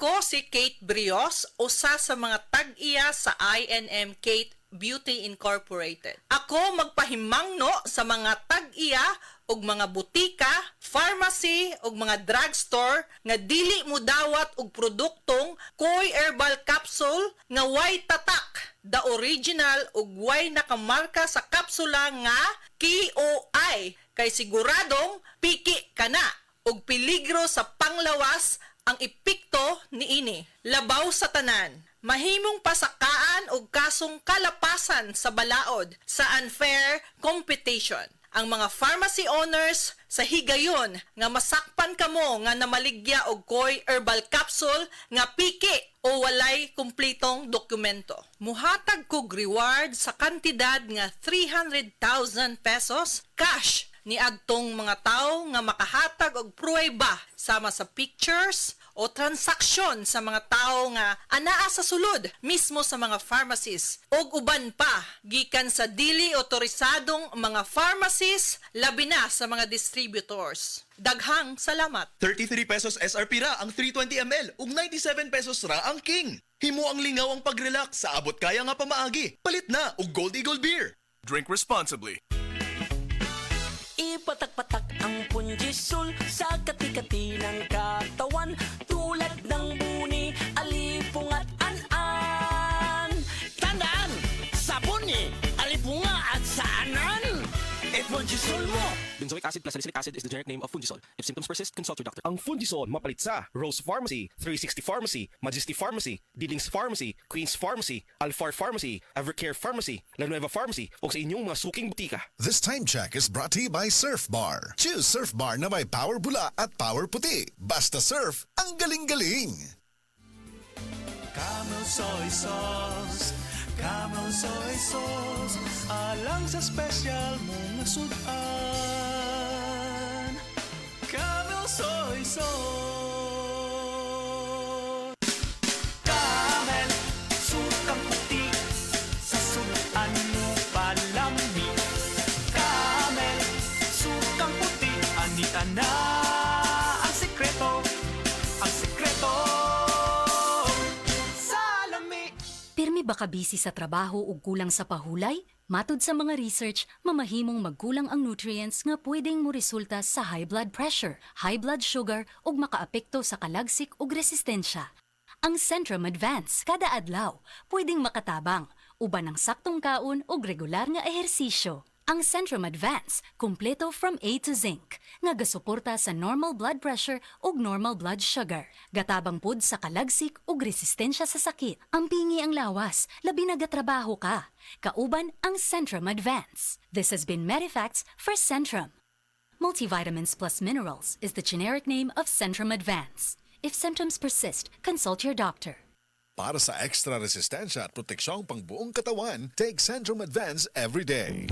Ako si Kate Brios, usa sa mga tag-iya sa INM Kate Beauty Incorporated. Ako magpahimangno sa mga tag-iya og mga butika, pharmacy ug mga drugstore nga dili mo dawat og produktong Koy Herbal Capsule nga way tatak, the original ug way nakamarka sa kapsula nga KOI kay siguradong piki kana ug peligro sa panglawas ang epekto niini. Labaw sa tanan, mahimong pasakaan og kasong kalapasan sa balaod sa unfair competition. Ang mga pharmacy owners sa higayon nga masakpan kamo nga namaligya og Koy Herbal Capsule nga piki o walay kumpletong dokumento. Muhatag kog reward sa kantidad nga 300,000 pesos cash ni agtong mga tao nga makahatag og pruweba sama sa pictures o transaksyon sa mga tao nga anaa sa sulod mismo sa mga pharmacies og uban pa gikan sa dili otorisadong mga pharmacies labi na sa mga distributors. Daghang salamat. 33 pesos SRP ra ang 320 ml ug 97 pesos ra ang King. Himo ang lingaw ang pag-relax sa abot kaya nga pamaagi. Palit na og Gold Eagle Beer. Drink responsibly. Ipatak-patak ang punjisol sa kati-kati ng katawan tulad ng buni, alipong at an-an. Tandaan! Sabuni, alipunga at saanan! Punjisol mo! Benzoic acid plus salicylic acid is the generic name of Fundisol. If symptoms persist, consult your doctor. Ang Fundisol mapalit sa Rose Pharmacy, 360 Pharmacy, Majesty Pharmacy, Dillings Pharmacy, Queen's Pharmacy, Alfar Pharmacy, Evercare Pharmacy, La Nueva Pharmacy o sa inyong mga suking butika. This time check is brought to you by Surf Bar. Choose Surf Bar na may power bula at power puti. Basta surf, ang galing-galing! Camel soy sauce, Camel soy sauce, alang sa special mong sudan. Camel soy sauce. Camel, sukang puti, sa sudan mo palami. Camel, sukang puti, anita na ang sekreto, ang sekreto. Pirmi ba ka busy sa trabaho o kulang sa pahulay? Matud sa mga research, mamahimong magkulang ang nutrients nga pwedeng mo resulta sa high blood pressure, high blood sugar ug makaapekto sa kalagsik ug resistensya. Ang Centrum Advance kada adlaw pwedeng makatabang uban ng saktong kaon ug regular nga ehersisyo. Ang Centrum Advance, kumpleto from A to Zinc, nga gasuporta sa normal blood pressure ug normal blood sugar. Gatabang pud sa kalagsik ug resistensya sa sakit. Ang pingi ang lawas, labi na gatrabaho ka. Kauban ang Centrum Advance. This has been Medifacts for Centrum. Multivitamins plus minerals is the generic name of Centrum Advance. If symptoms persist, consult your doctor. Para sa extra resistensya at proteksyong pang buong katawan, take Centrum Advance every day.